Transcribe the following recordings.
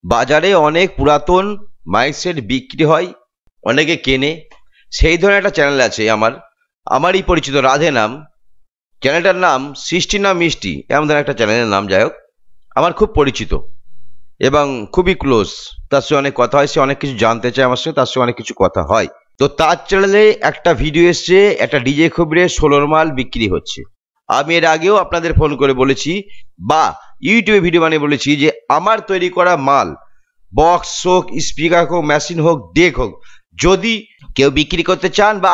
বাজারে অনেক পুরাতন মাইক সেট বিক্রি হয়, অনেকে কেনে। সেই ধরনের একটা চ্যানেল আছে আমারই পরিচিত, রাধে নাম চ্যানেলটার নাম, সৃষ্টি না মিষ্টি এমন ধরনের একটা চ্যানেলের নাম। যাই হোক, আমার খুব পরিচিত এবং খুবই ক্লোজ। তার সঙ্গে অনেক কথা হয়, সে অনেক কিছু জানতে চায় আমার সঙ্গে, তার সঙ্গে অনেক কিছু কথা হয়। তো তার চ্যানেলে একটা ভিডিও এসছে, একটা ডিজে খবরে 16 মাল বিক্রি হচ্ছে। আমি এর আগেও আপনাদের ফোন করে বলেছি বা ইউটিউবে ভিডিও বানিয়ে বলেছি যে আমার তৈরি করা মাল, বক্স হোক, স্পিকার হোক, মেশিন হোক, ডেক হোক, যদি কেউ বিক্রি করতে চান বা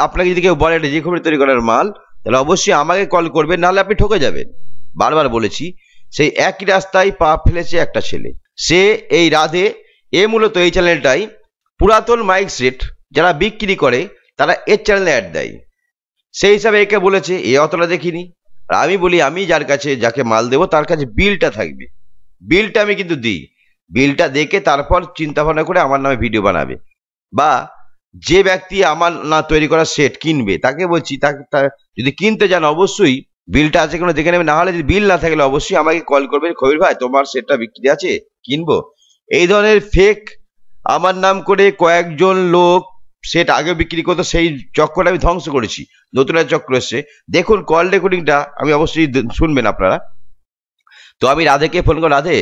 আপনাকে যদি কেউ বলে ডিজে খবরে তৈরি করার মাল, তাহলে অবশ্যই আমাকে কল করবেন, নাহলে আপনি ঠকে যাবেন। বারবার বলেছি। সেই একই রাস্তায় পা ফেলেছে একটা ছেলে, সে এই রাধে। মূলত এই চ্যানেলটাই পুরাতন মাইক সেট যারা বিক্রি করে তারা এর চ্যানেলে অ্যাড দেয়। সেই হিসাবে একে বলেছে, অতটা দেখিনি। আর আমি বলি, আমি যাকে মাল দেবো তার কাছে বিলটা থাকবে, বিলটা আমি কিন্তু দিই। বিলটা দেখে তারপর চিন্তা ভাবনা করে আমার নামে ভিডিও বানাবে। বা যে ব্যক্তি আমার না তৈরি করা সেট কিনবে, তাকে বলছি, তাকে যদি কিনতে যান অবশ্যই বিলটা আছে কোনো দেখে নেবে। না হলে যদি বিল না থাকলে অবশ্যই আমাকে কল করবেন, খবির ভাই তোমার সেটটা বিক্রি আছে, কিনবো। এই ধরনের ফেক আমার নাম করে কয়েকজন লোক সেট আগে বিক্রি করতো, সেই চক্রটা আমি ধ্বংস করেছি। নতুন একটা চক্র এসছে, দেখুন কল রেকর্ডিংটা আমি অবশ্যই শুনবেন আপনারা। তো আমি রাধেকে ফোন করে, রাধে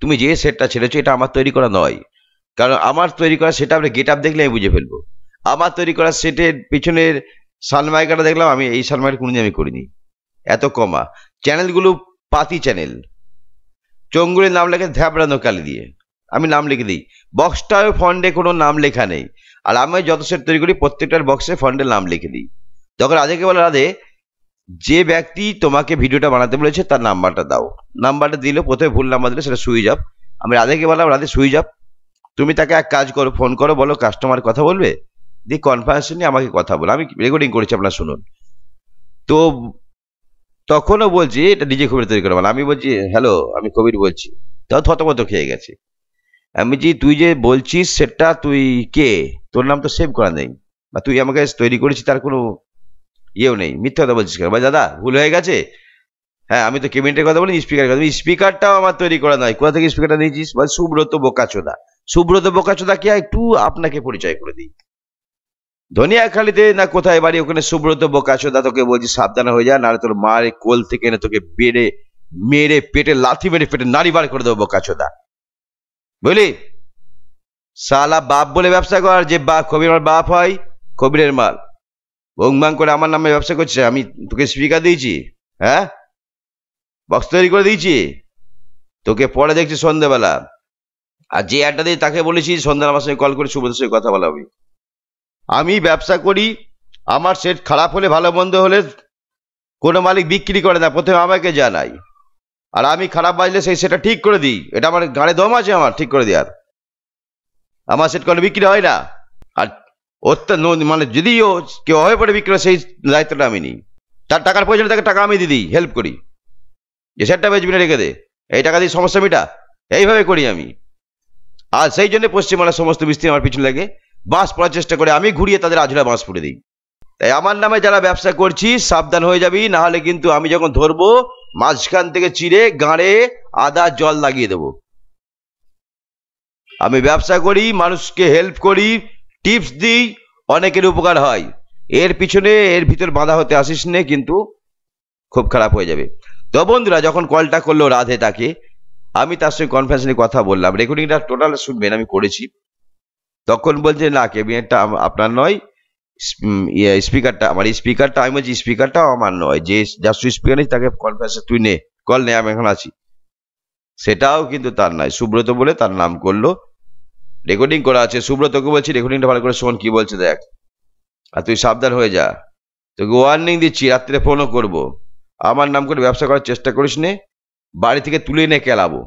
তুমি যে সেটটা ছেড়েছো এটা আমার তৈরি করা নয়। কারণ আমার তৈরি করা সেটা আপনি গেট আপ দেখলে আমি বুঝে ফেলবো। আমার তৈরি করা সেটের পিছনের সানমাইকাটা দেখলাম, আমি এই সানমাইকা কোনোদিন আমি করিনি। এত কমা চ্যানেলগুলো পাতি চ্যানেল, চঙ্গুরের নাম লেখে ধ্যাবড়ানো কালি দিয়ে আমি নাম লিখে দিই। বক্সটাও ফন্ডে কোনো নাম লেখা নেই। আর আমি যত সেট তৈরি করি প্রত্যেকটার বক্সে ফন্ডের নাম লিখে দিই। তখন রাধেকে বলে, রাধে যে ব্যক্তি তোমাকে ভিডিওটা বানাতে বলেছে তার নাম্বারটা দাও। নাম্বারটা দিলে, প্রথমে ভুল নাম্বার দিলে সেটা সুইচ অফ। আমি রাধেকে বললাম, রাধে সুইচ অফ, তুমি তাকে এক কাজ করো, ফোন করো, বলো কাস্টমার কথা বলবে, দিয়ে কনফারেন্স নিয়ে আমাকে কথা বলো, আমি রেকর্ডিং করেছি আপনারা শুনুন। তো তখনও বলছি এটা ডিজে খবির তৈরি করে। আমি বলছি, হ্যালো আমি কবির বলছি। তাও থতমত খেয়ে গেছে। আমি বলছি, তুই যে বলছিস সেটা তুই কে, তোর নাম তো সেভ করা নেই, বা তুই আমাকে তৈরি করেছিস তার কোনো ইয়েও নেই, মিথ্যা কথা বলছিস কেন? ভাই দাদা ভুল হয়ে গেছে। হ্যাঁ আমি তো কেবিনেটের কথা বলি, স্পিকারের কথা। স্পিকারটাও আমার তৈরি করা নয়। কোথা থেকে স্পিকারটা নিয়েছিস? বল সুব্রত বোকাচোদা। সুব্রত বোকাচোদা কে, একটু আপনাকে পরিচয় করে দিই। ধনিয়াখালীতে না কোথায় বাড়ি, ওখানে সুব্রত বোকাচোদা। তোকে বলছি সাবধান হয়ে যা, নাহলে তোর মায়ের কোল থেকে এনে তোকে মেরে পেটে লাথি মেরে পেটে নাড়ি বার করে দেবো বোকাচোদা, বুঝলি? সালা বাপ বলে ব্যবসা কর, যে কবির আমার বাপ হয়, কবিরের মাল ভং করে আমার নামে ব্যবসা করছে। আমি তোকে স্পিকার দিয়েছি, হ্যাঁ বক্স তৈরি করে দিয়েছি, তোকে পরে দেখছি সন্ধ্যাবেলা। আর যে অ্যাডটা দিই তাকে বলেছি সন্ধ্যা আমার সঙ্গে কল করে সুব্রতের সঙ্গে কথা বলা হবে। আমি ব্যবসা করি, আমার সেট খারাপ হলে, ভালো মন্দ হলে কোনো মালিক বিক্রি করে না, প্রথমে আমাকে জানাই। আর আমি খারাপ বাজলে সেই সেটা ঠিক করে দিই। এটা আমার গাড়ি দম আছে আমার ঠিক করে দেওয়ার। আমার সেট কোনো বিক্রি হয় না। আর মানে যদি কেউ হয়ে পড়ে বিক্রি হয়, সেই দায়িত্বটা আমি নিই। তার টাকার প্রয়োজনে তাকে টাকা আমি দিয়ে দিই, হেল্প করি, যে সেটটা বেচবি না রেখে দে, এই টাকা দিয়ে সমস্যা মিটা, এইভাবে করি আমি। আর সেই জন্য পশ্চিমবাংলার সমস্ত মিস্ত্রি আমার পিছনে লাগে, বাঁশ পড়ার চেষ্টা করে, আমি ঘুরিয়ে তাদের আজরা বাঁশ পড়ে দিই। তাই আমার নামে যারা ব্যবসা করছিস সাবধান হয়ে যাবি, না হলে কিন্তু আমি যখন ধরবো মাঝখান থেকে চিরে গাঁড়ে আদা জল লাগিয়ে দেবো। আমি ব্যবসা করি, মানুষকে হেল্প করি, টিপস দিই, অনেকের উপকার হয়। এর পিছনে এর ভিতর বাঁধা হতে আসিস নে, কিন্তু খুব খারাপ হয়ে যাবে। তো বন্ধুরা, যখন কলটা করলো রাধে, তাকে আমি তার সঙ্গে কনফারেন্স নিয়ে কথা বললাম, রেকর্ডিংটা টোটাল শুনবেন, আমি করেছি। তখন বলছে না ক্যাবিনেটটা আপনার নয়, স্পিকারটা আমার। স্পিকারটা আমি বলছি স্পিকারটাও আমার নয়, যে যার স্পিকার নেই তাকে কনফারেন্সে তুই নে, কল নে, আমি এখন আছি। সেটাও কিন্তু তার নয়, সুব্রত বলে তার নাম করলো, রেকর্ডিং করা আছে। সুব্রতকে বলছি রেকর্ডিংটা ভালো করে শোন, কি বলছে দেখ, আর তুই সাবধান হয়ে যা, তোকে ওয়ার্নিং দিচ্ছি, রাত্রে ফোনও করবো। আমার নাম করে ব্যবসা করার চেষ্টা করিস নে, বাড়ি থেকে তুলে এনে কেলাবো।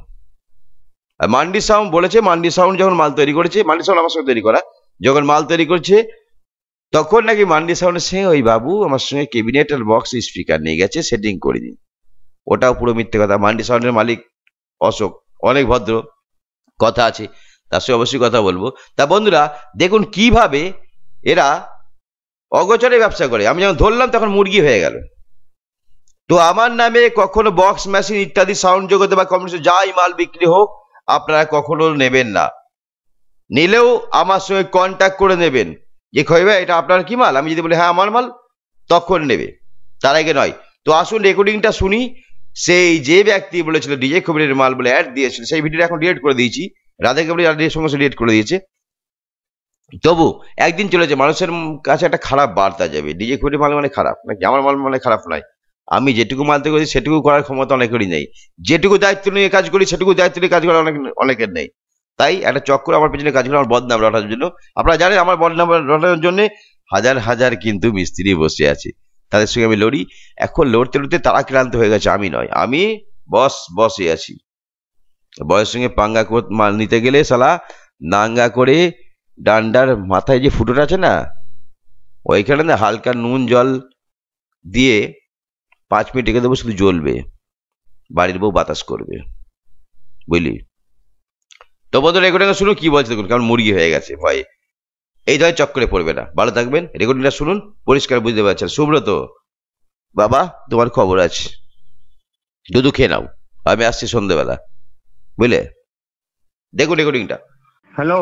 আর মান্ডি সাউন্ড বলেছে, মান্ডি সাউন্ড যখন মাল তৈরি করেছে, মান্ডি সাউন্ড আমার সঙ্গে তৈরি করা, যখন মাল তৈরি করছে তখন নাকি মান্ডি সাউন্ডের সে ওই বাবু আমার সঙ্গে ক্যাবিনেট আর বক্স স্পিকার নিয়ে গেছে, সেটিং করে দিন। ওটাও পুরো মিথ্যে কথা। মান্ডি সাউন্ডের মালিক অশোক অনেক ভদ্র, কথা আছে, তার সঙ্গে অবশ্যই কথা বলবো। তা বন্ধুরা দেখুন কিভাবে এরা অগোচরে ব্যবসা করে। আমি যখন ধরলাম তখন মুরগি হয়ে গেল। তো আমার নামে কখনো বক্স মেশিন ইত্যাদি সাউন্ড জগতে বা কম্পিটিশন যাই মাল বিক্রি হোক, আপনারা কখনো নেবেন না। নিলেও আমার সঙ্গে কন্ট্যাক্ট করে নেবেন যে খবীর ভাই এটা আপনার কি মাল, আমি যদি বলি হ্যাঁ আমার মাল, তখন নেবে, তার আগে নয়। তো আসুন রেকর্ডিংটা শুনি। সেই যে ব্যক্তি বলেছিল ডিজে খবরের মাল বলে অ্যাড দিয়েছিল, সেই ভিডিওটা এখন ডিলিট করে দিয়েছি, রাধে কেবলি রাধের সঙ্গে ডিলিট করে দিয়েছে। তবু একদিন চলেছে মানুষের কাছে একটা খারাপ বার্তা যাবে, ডিজে খবরের মাল মানে খারাপ নাকি, আমার মাল মানে খারাপ নয়। আমি যেটুকু মালতে করি সেটুকু করার ক্ষমতা অনেকেরই নেই, যেটুকু দায়িত্ব নিয়ে কাজ করি সেটুকু দায়িত্ব নিয়ে কাজ করা অনেকের নেই। তাই একটা চক্কর আমার পেছনে কাজ করে আমার বদনাম রটার জন্য। আপনারা জানেন আমার বদনাম রটার জন্য হাজার হাজার কিন্তু মিস্ত্রি বসে আছে, তাদের সঙ্গে আমি লড়ি। এখন লড়তে লড়তে তারা ক্লান্ত হয়ে গেছে, আমি নয়। আমি বসে আছি। বয়সের সঙ্গে পাঙ্গা নিতে গেলে শালা নাঙ্গা করে ডান্ডার মাথায় যে ফুটোটা আছে না, ওইখানে না হালকা নুন জল দিয়ে 5 মিনিট রেখে দেবো, শুধু জ্বলবে, বাড়ির বউ বাতাস করবে, বুঝলি? তো বন্ধু রেকর্ডিং শুনুন কি বলছে দেখুন, কারণ মুরগি হয়ে গেছে ভয়ে, এই ধরনের চক্করে পড়বে না। ভালো থাকবেন, রেকর্ডিংটা শুনুন, পরিষ্কার বুঝতে পারছেন। সুব্রত বাবা তোমার খবর আছে, দুধু খেয়ে নাও, আমি আসছি সন্ধ্যেবেলা, বুঝলে? দেখুন রেকর্ডিংটা। হ্যালো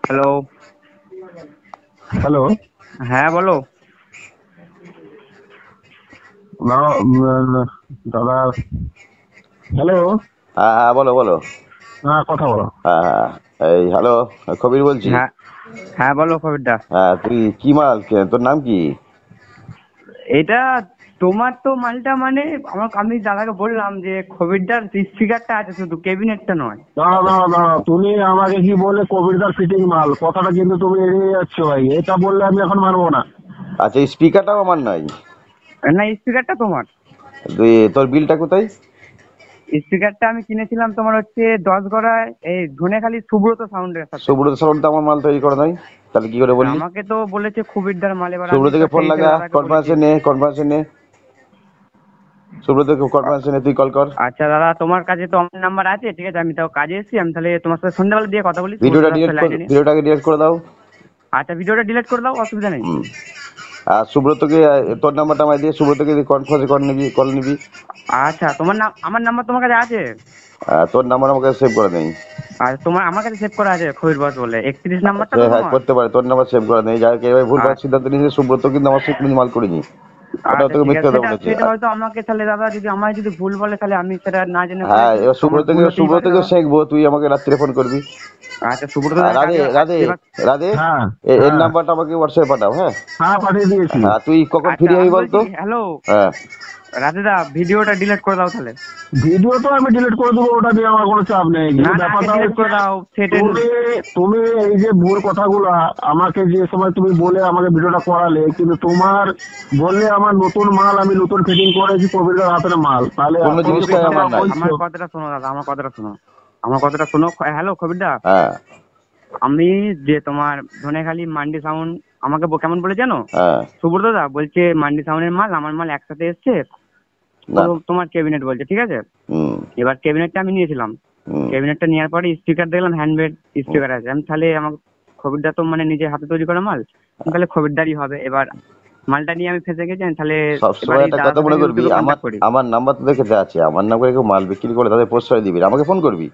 হ্যালো হ্যালো, হ্যাঁ বলো। দাদা। হ্যালো, হ্যাঁ হ্যাঁ বলো বলো। হ্যাঁ কথা বলো। হ্যাঁ হ্যাঁ এই হ্যালো, কবির বলছি। হ্যাঁ হ্যাঁ বলো খবরটা। হ্যাঁ তুই কি মাল, তোর নাম কি? এটা তোমার তো মালটা মানে আমি দাদাকে বললাম যে খবিরদার স্পিকারটা আছে শুধু, ক্যাবিনেটটা নয়। দাঁড়া দাঁড়া দাঁড়া, তুমি আমাকে কি বলে কবিরদার ফিটিং মাল, কথাটা কিন্তু তুমি এড়িয়ে যাচ্ছ ভাই। এটা বললে আমি এখন মানবো না। আচ্ছা স্পিকারটাও আমার নাই। না স্পিকারটা তোমার। তোর বিলটা কোথায়? স্পিকারটা আমি কিনেছিলাম তোমার হচ্ছে 10 গড়ায় এই ধনেখালি সুব্রত সাউন্ডের সাথে। সুব্রত সাউন্ড তো আমার মাল তৈরি করে নাই, তাহলে কি করে বললি? আমাকে তো বলেছে খবিরদার মাল। এবার সুব্রতকে ফোন লাগা, কনফারেন্সে নে, সুব্রতকে কনফারেন্সে নে, তুই কল কর। আচ্ছা দাদা তোমার কাছে তো আমার নাম্বার আছে, ঠিক আছে আমি তাও কাজে এসেছি, আমি তাহলে তোমার সাথে সন্ধ্যাবেলা দিয়ে কথা বলি। ভিডিওটাকে ডিলিট করে দাও। আচ্ছা ভিডিওটা ডিলিট করে দাও, অসুবিধা নেই। আর সুব্রতকে তোর নাম্বারটা আমায় দিয়ে, সুব্রতকে কনফারেন্সে কল নিবি। আচ্ছা আমার নাম্বার তোমার কাছে আছে? তোর নাম্বার আমাকে সেভ করে নেই। আর আমার কাছে সেভ করা আছে খবির বস বলে 31 নাম্বারটা। হ্যাঁ করতে পারে, তোর নাম্বার সেভ করা নেই। যাকে এভাবে ভুলভাল সিদ্ধান্ত নিয়েছে, সুব্রত কিন্তু আমার সাথে কোনো মাল করিনি। সেটা হয়তো আমাকে তাহলে দাদা যদি আমায় যদি ভুল বলে তাহলে আমি সেটা না জেনে। হ্যাঁ এবার সুব্রতকে শেখবো, তুই আমাকে রাত্রে ফোন করবি। আচ্ছা সুব্রত রাধে এর নাম্বারটা আমাকে হোয়াটসঅ্যাপে পাঠাও। হ্যাঁ হ্যাঁ পাঠিয়ে দিয়েছি। হ্যাঁ তুই কখন ফ্রি হবি বলতো? হ্যালো হ্যাঁ রাধেদা ভিডিওটা ডিলিট করে দাও তাহলে। ভিডিও তো আমি ডিলিট করে দেবো, ওটা নিয়ে আমার কোনো চাপ নেই। তুমি এই যে ভুল কথাগুলো আমাকে যে সময় তুমি বলে আমাকে ভিডিওটা করালে, কিন্তু তোমার বললে আমার নতুন মাল, আমি নতুন ফিটিং করেছি কবিরদার হাতের মাল, তাহলে আমার কথাটা শোনো দাদা, আমার কথাটা শোনো। হ্যালো কবিরদা, আমি যে তোমার ধনেখালি মান্ডি সাউন্ড আমাকে কেমন বলে জানো? সুব্রত দা বলছে মান্ডি সাউন্ডের মাল আমার মাল একসাথে এসছে, তোমার ক্যাবিনেট বলছে, ঠিক আছে। এবার ক্যাবিনেটটা আমি নিয়েছিলাম, ক্যাবিনেটটা নেওয়ার পরে স্পিকার দেখলাম হ্যান্ডমেড স্পিকার আছে। আমি তাহলে আমার খবিরদা তো মানে নিজে হাতে তৈরি করা মাল, তাহলে খবিরদারই হবে। এবার মালটা নিয়ে আমি ফেসে গেছি, তাহলে সবসময় একটা কথা মনে করবি, আমার নাম্বার তো দেখে আছে, আমার নাম করে কেউ মাল বিক্রি করে তাদের প্রশ্রয় দিবি, আমাকে ফোন করবি।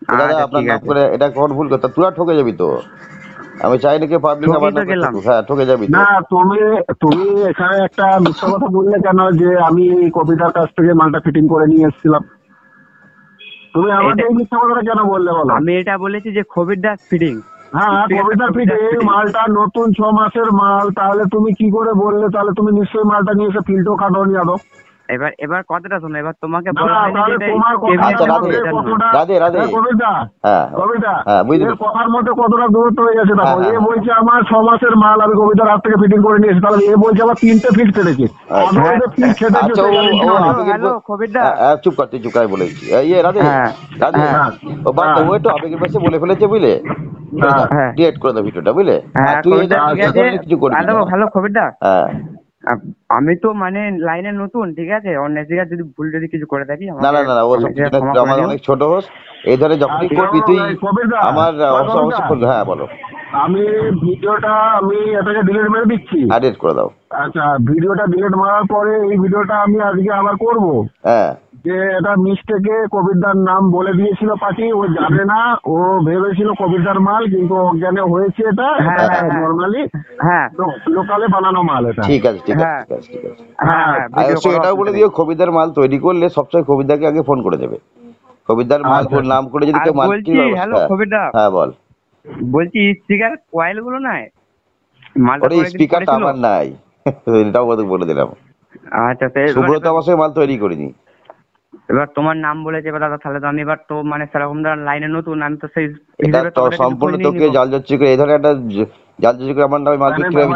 আপনার নাম করে এটা কোন ভুল কথা, তুই ঠকে যাবি তো। আমি চাই না কি পাবলিক আমার হ্যাঁ ঠকে যাবি না। তুমি এখানে একটা মিথ্যা কথা বললে কেন যে আমি কবিতার কাছ থেকে মালটা ফিটিং করে নিয়ে এসেছিলাম? তুমি আমাকে এই মিথ্যা কথাটা কেন বললে বলো? আমি এটা বলেছি যে খবিরদার ফিটিং। হ্যাঁ কবিতার ফিটিং, মালটা নতুন 6 মাসের মাল, তাহলে তুমি কি করে বললে? তাহলে তুমি নিশ্চয়ই মালটা নিয়ে এসে ফিল্টও কাটনি আদৌ। এবার কথাটা শোনো, এবার তোমাকে কথার মধ্যে কতটা দূরত্ব হয়ে গেছে দেখো। এ বলছে আমার 6 মাসের মাল আমি কবিতার হাত থেকে ফিটিং করে নিয়েছি, তাহলে এ বলছে আবার 3টে ফিট ছেড়েছে। চুপ কর, তুই চুপ বলেছি রাধে রাধে ও একটু আবেগের পাশে বলে ফেলেছে, বুঝলে? ডিলিট করে দাও ভিডিওটা, বুঝলে? তুই কিছু করবি ভালো খবরটা। আমি তো মানে লাইনে নতুন, ঠিক আছে, অন্য জায়গায় যদি ভুল যদি কিছু করে থাকি না না না ও আমার অনেক ছোট হোস, এই ধরে যখনই করবি তুই আমার হ্যাঁ বলো। আমি ভিডিওটা আমি এটাকে ডিলিট মেরে দিচ্ছি। ডিলিট করে দাও। আচ্ছা ভিডিওটা ডিলিট মারার পরে এই ভিডিওটা আমি আজকে আবার করব। হ্যাঁ যে এটা মিস্টেকে কবিরদার নাম বলে দিয়েছিল পার্টি, ও জানে না, ও ভেবেছিল কবিরদার মাল, কিন্তু অজ্ঞানে হয়েছে এটা নর্মালি লোকালে বানানো মাল এটা। ঠিক আছে ঠিক আছে ঠিক আছে ঠিক আছে। অবশ্যই এটাও বলে দিও কবিরদার মাল তৈরি করলে সবসময় কবিরদাকে আগে ফোন করে দেবে। কবিরদার মাল নাম করে যদি কেউ মাল কিনে। হ্যালো কবিরদা, হ্যাঁ বল। বলছি স্পিকার কয়েল গুলো নাই, ওরে স্পিকারটা আমার নাই, এটাও বলে দিলাম। আচ্ছা সুব্রত আমার সঙ্গে মাল তৈরি করিনি। এবার তোমার নাম বলেছে এবার দাদা, তাহলে তো আমি এবার তো মানে সেরকম লাইনে নতুন, আমি তো সেই এটা তো সম্পূর্ণ তোকে জালজচ্ছি করে এই ধরনের একটা জালজচ্ছি করে আমার নামে মাল বিক্রি হবে।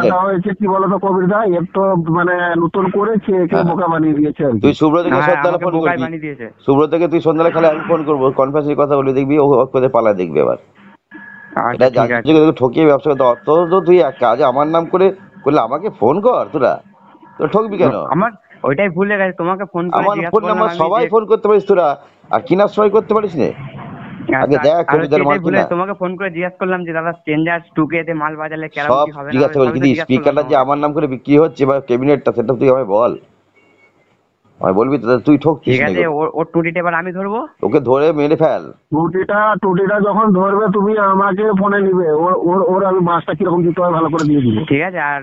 কি বলতো কবিরদা, এর তো মানে নতুন করেছে, কেউ বোকা বানিয়ে দিয়েছে। তুই সুব্রতকে সন্ধ্যাবেলা ফোন করবি, সুব্রতকে তুই সন্ধ্যাবেলা খালি আমি ফোন করবো, কনফারেন্সের কথা বলে দেখবি ও কোথায় পালা দেখবি। এবার এটা জালজচ্ছি করে ঠকিয়ে ব্যবসা করতে অত তো তুই এক কাজে আমার নাম করে করলে আমাকে ফোন কর, তোরা তো ঠকবি কেন? আমার ওইটাই ভুলে গেছে, তোমাকে ফোন করে আমার ফোন নাম্বার সবাই ফোন করতে পারিস তোরা, আর কিনার সবাই করতে পারিস না। আগে দেখ কবিতার মাল কিনা। তোমাকে ফোন করে জিজ্ঞাসা করলাম যে দাদা স্ট্রেঞ্জার 2K তে মাল বাজালে কেমন কি হবে না। ঠিক আছে, কিন্তু স্পিকারটা যে আমার নাম করে বিক্রি হচ্ছে বা ক্যাবিনেটটা, সেটা তুই আমায় বল, আমি বলবি তো তুই ঠকছিস। ঠিক আছে, ওর টুটিটা এবার আমি ধরবো, ওকে ধরে মেরে ফেল। টুটিটা যখন ধরবে তুমি আমাকে ফোনে নিবে, ওর আমি মাছটা কিরকম দিতে হয় ভালো করে দিয়ে দিব। ঠিক আছে, আর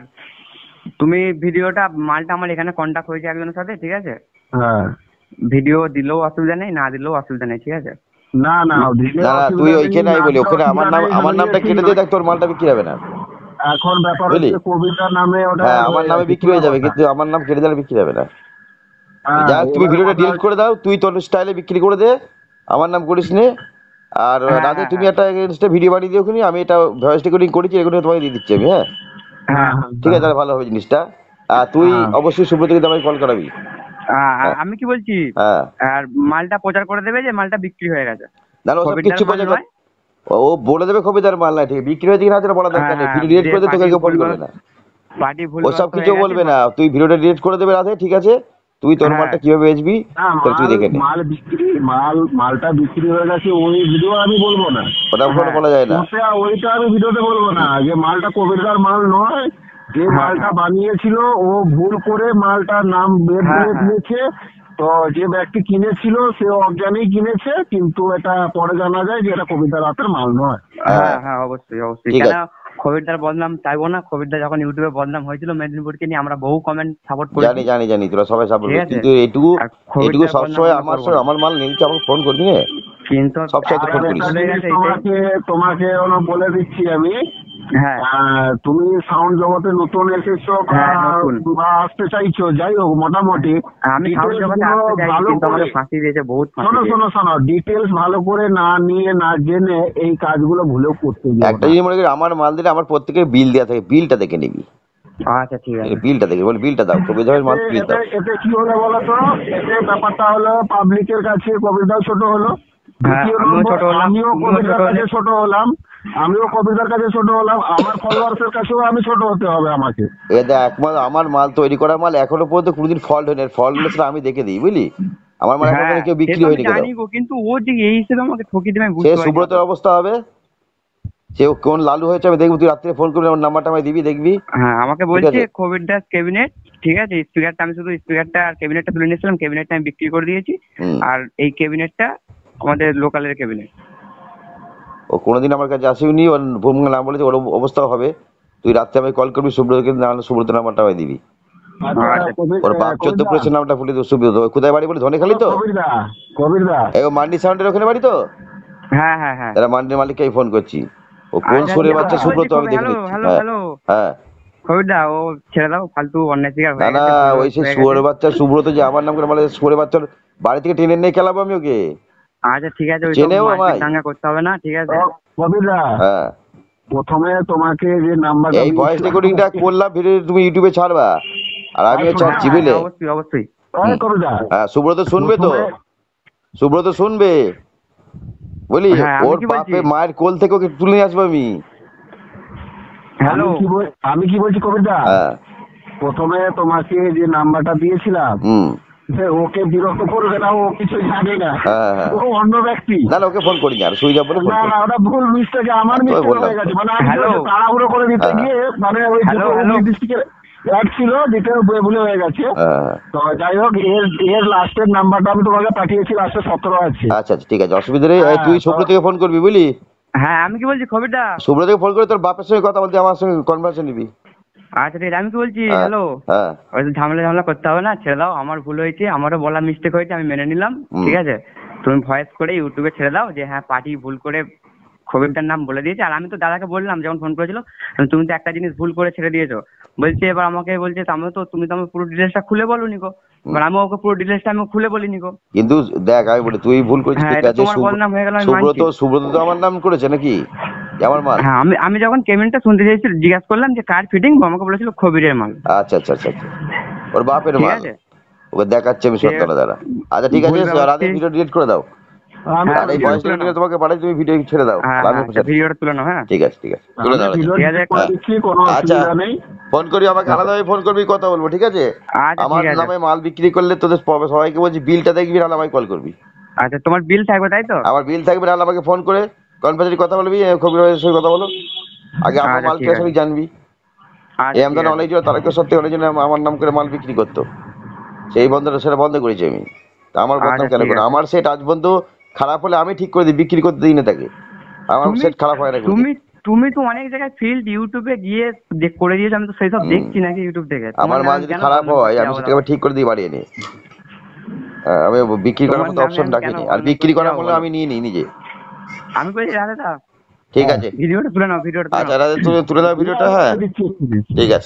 তুমি ভিডিওটা মালটা আমার এখানে কন্টাক্ট হয়েছে একজনের সাথে, ঠিক আছে? হ্যাঁ, ভিডিও দিলেও অসুবিধা নেই, না দিলেও অসুবিধা নেই, ঠিক আছে? না না তুই ওইখানে নাই বলি, ওখানে আমার নামটা কেটে দিয়ে দেখ, তোর মালটা বিক্রি হবে না। এখন ব্যাপার হচ্ছে কবিতা নামে ওটা আমার নামে বিক্রি হয়ে যাবে, কিন্তু আমার নাম কেটে দিলে বিক্রি হবে না। যা তুমি ভিডিওটা ডিলিট করে দাও, তুই তোর স্টাইলে বিক্রি করে দে, আমার নাম করিস নে। আর রাতে তুমি একটা ভিডিও বানিয়ে দিও, আমি এটা ভয়েস রেকর্ডিং করেছি, এগুলো তোমাকে দিয়ে দিচ্ছি আমি। হ্যাঁ ঠিক আছে, তাহলে ভালো হবে জিনিসটা। আর তুই অবশ্যই সুব্রতকে আমাকে কল করাবি। আমি কি বলছি, আর মালটা প্রচার করে দেবে যে মালটা বিক্রি হয়ে গেছে। না ওসব কিছু প্রচার করে, ও বলে দেবে কবিতার মাল না, ঠিক বিক্রি হয়েছে কিনা সেটা বলা দরকার নেই। ভিডিও ডিলিট করে দে, তোকে কেউ ফোন করবে না, ওসব কিছু বলবে না। তুই ভিডিওটা ডিলিট করে দেবে রাতে, ঠিক আছে? তুই তোর মালটা কিভাবে বেচবি তুই দেখে নে। মালটা বিক্রি হয়ে গেছে ওই ভিডিও আমি বলবো না, ওটা বলা যায় না, ওইটা আমি ভিডিওতে বলবো না যে মালটা কবিরদার মাল নয়। যে মালটা বানিয়েছিল ও ভুল করে মালটার নাম বের করে দিয়েছে, তো যে ব্যক্তি কিনেছিল সে অজ্ঞানেই কিনেছে, কিন্তু এটা পরে জানা যায় যে এটা কবিতার হাতের মাল নয়। হ্যাঁ হ্যাঁ অবশ্যই অবশ্যই, কবিরদার বদনাম চাইবো না। কবিরদা যখন ইউটিউবে বদনাম হয়েছিল মেদিনীপুরকে নিয়ে, আমরা বহু কমেন্ট সাপোর্ট করি। জানি তোরা সবাই সাপোর্ট করিস, কিন্তু এটুকু সবসময় আমার মাল নিয়ে আমাকে ফোন করবি না, কিন্তু সবসময় ফোন করিস। তোমাকে বলে দিচ্ছি আমি, তুমি সাউন্ড জগতে নতুন এসেছো বা আসতে চাইছো, যাই হোক মোটামুটি শোনো ডিটেলস ভালো করে না নিয়ে না জেনে এই কাজগুলো ভুলেও করতে হবে। একটা জিনিস মনে করি, আমার মাল দিলে আমার প্রত্যেকের বিল দেওয়া থাকে, বিলটা দেখে নিবি। আচ্ছা ঠিক আছে, বিলটা দেখে বল, বিলটা দাও, কবিতার মাল বিল দাও। এতে কি হলো বলো তো, এতে ব্যাপারটা হলো পাবলিকের কাছে কবিতাও ছোট হলো, আমিও কবিতার কাছে ছোট হলাম, আমার ফলোয়ার্সের কাছেও আমি ছোট হতে হবে আমাকে। আমার মাল তৈরি করা মাল এখনো পর্যন্ত কোনোদিন ফল্ট হয়নি, ফল্ট হলে সেটা আমি দেখে দিই, বুঝলি? আমার মাল এখনো কেউ বিক্রি হয়নি, কিন্তু ও যে এই হিসেবে আমাকে ঠকিয়ে দেবে। সে সুব্রতের অবস্থা হবে, সে কোন লালু হয়েছে আমি দেখবো, তুই রাত্রে ফোন করবি, আমার নাম্বারটা আমায় দিবি, দেখবি। হ্যাঁ আমাকে বলছে কবিরদাস ক্যাবিনেট, ঠিক আছে? স্পিকারটা আমি শুধু স্পিকারটা আর ক্যাবিনেটটা তুলে নিয়েছিলাম, ক্যাবিনেটটা আমি বিক্রি করে দিয়েছি, আর এই ক্যাবিনেটটা আমাদের লোকালের ক্যাবিনেট। ও কোনোদিন আমার কাছে আসেনি, ওর ভূমিকা নাম বলেছে, ওর অবস্থা হবে। তুই রাত্রে আমাকে কল করবি, সুব্রতকে, নাহলে সুব্রতের নাম্বারটা আমায় দিবি। ওর বাপ 14 প্রেসের নামটা ভুলে দিও। সুব্রত কোথায় বাড়ি বলে? ধনেখালি তো, মান্ডি সাউন্ডের ওখানে বাড়ি তো। হ্যাঁ হ্যাঁ হ্যাঁ, তারা মান্ডির মালিককে ফোন করছি। ও কোন সুরের বাচ্চা সুব্রত আমি দেখে নিচ্ছি। হ্যাঁ কবিরদা, ও ছেড়ে দাও, ফালতু অন্যায় শিকার হয়ে গেছে। না ওই সেই সুরের বাচ্চা সুব্রত যে আমার নাম করে বলে, সুরের বাচ্চার বাড়ি থেকে টেনে নিয়ে খেলাবো আমি ওকে। আচ্ছা ঠিক আছে, ওই চেনেও আমায়, দাঙ্গা করতে হবে না, ঠিক আছে? কবিরদা, হ্যাঁ প্রথমে তোমাকে যে নাম্বারটা, এই ভয়েস রেকর্ডিংটা করলাম, ভিডিও তুমি ইউটিউবে ছাড়বা, আর আমিও ছাড়ছি, বুঝলে? অবশ্যই অবশ্যই। হ্যাঁ সুব্রত শুনবে তো, সুব্রত শুনবে, বলি ওর বাপে মায়ের কোল থেকে ওকে তুলে নিয়ে আসবো আমি। হ্যালো, আমি কি বলছি কবিরদা, প্রথমে তোমাকে যে নাম্বারটা দিয়েছিলাম, ওকে বিরক্ত করবে না, ও কিছু জানে না, ও অন্য ব্যক্তি। না ওকে ফোন করি না, সুইচ অফ বলে ফোন করি। না ওটা ভুল মিস্টেক, আমার মিস্টেক হয়ে গেছে, মানে আমি তাড়াহুড়ো করে দিতে গিয়ে মানে ওই ডিস্ট্রিক্টের অ্যাড ছিল, দিতে ভুলে হয়ে গেছে। তো যাই হোক, এর লাস্টের নাম্বারটা আমি তোমাকে পাঠিয়েছি, লাস্টে 17 আছে। আচ্ছা আচ্ছা, ঠিক আছে, অসুবিধা নেই। তুই সুব্রতকে ফোন করবি বুঝলি? হ্যাঁ আমি কি বলছি খবিরদা, সুব্রতকে ফোন করে তোর বাপের সঙ্গে কথা বলতে, আমার সঙ্গে কনভারসেশন নিবি। আচ্ছা ঠিক আছে। আমি কি বলছি, হ্যাঁ, হ্যালো, হ্যাঁ। ওই ঝামেলা করতে হবে না, ছেড়ে দাও, আমার ভুল হয়েছে, আমারও বলা মিস্টেক হয়েছে, আমি মেনে নিলাম, ঠিক আছে। তুমি ভয়েস করে ইউটিউবে ছেড়ে দাও যে হ্যাঁ পার্টি ভুল করে খবিরদার নাম বলে দিয়েছে। আর আমি তো দাদাকে বললাম যখন ফোন করেছিল, তুমি তো একটা জিনিস ভুল করে ছেড়ে দিয়েছো বলছে। এবার আমাকে বলছে তুমি তো আমার পুরো ডিটেলসটা খুলে বলো নিকো। এবার আমি ওকে পুরো ডিটেলসটা আমি খুলে বলি নিকো। কিন্তু দেখ, আমি বলি তুই ভুল করেছিস, হ্যাঁ ঠিক এটা আছে। তোমার বদনাম হয়ে গেল, আমি মানছি। সুব্রত তো আমার নাম করেছে নাকি, আমার মাল। হ্যাঁ আমি যখন পেমেন্টটা শুনতে চাইছি, জিজ্ঞাসা করলাম যে কার ফিটিং, আমাকে বলেছিল খবিরের মাল। আচ্ছা আচ্ছা আচ্ছা আচ্ছা, ওর বাপের ঠিক মাল। আছে, ওকে দেখাচ্ছে আমি সত্য দ্বারা। আচ্ছা ঠিক আছে, রাতে ভিডিও ডিলিট করে দাও। আর এই ভয়েস রেকর্ডিং তোমাকে পাঠাই, তুমি ভিডিও ছেড়ে দাও। ভিডিওটা তুলে নাও। হ্যাঁ ঠিক আছে ঠিক আছে, তুলে দাও। আচ্ছা, ফোন করি আমাকে, আলাদাভাবে ফোন করবি, কথা বলবো, ঠিক আছে। আমার নামে মাল বিক্রি করলে তোদের সবাইকে বলছি বিলটা দেখবি, নাহলে আমাকে কল করবি। আচ্ছা তোমার বিল থাকবে তাই তো? আমার বিল থাকবে, নাহলে আমাকে ফোন করে কনফারেন্সে কথা বলবি, খবিরের সঙ্গে কথা বলো। আগে আমার মাল কে আসলে জানবি। এই আমদানি অনেক জন, তারা সত্যি অনেক জন আমার নাম করে মাল বিক্রি করতো, সেই বন্ধটা সেটা বন্ধ করেছি আমি। আমার বদনাম কেন করে? আমার সেট আজ বন্ধু খারাপ হলে আমি ঠিক করে দিই, বিক্রি করতে দিই না তাকে। আমার সেট খারাপ হয় না। তুমি তো অনেক জায়গায় ফিল্ড ইউটিউবে গিয়ে করে দিয়েছো, আমি তো সেই সব দেখছি নাকি ইউটিউব থেকে। আমার মাল যদি খারাপ হয় আমি সেটাকে ঠিক করে দিই, বাড়িয়ে নিয়ে। আমি বিক্রি করার মতো অপশন রাখিনি, আর বিক্রি করার বলে আমি নিয়ে নিই নিজে। আমি বলছি রাধা, ঠিক আছে, ভিডিওটা তুলে নাও, আচ্ছা রাধা তুলে দাও ভিডিওটা। হ্যাঁ ঠিক আছে।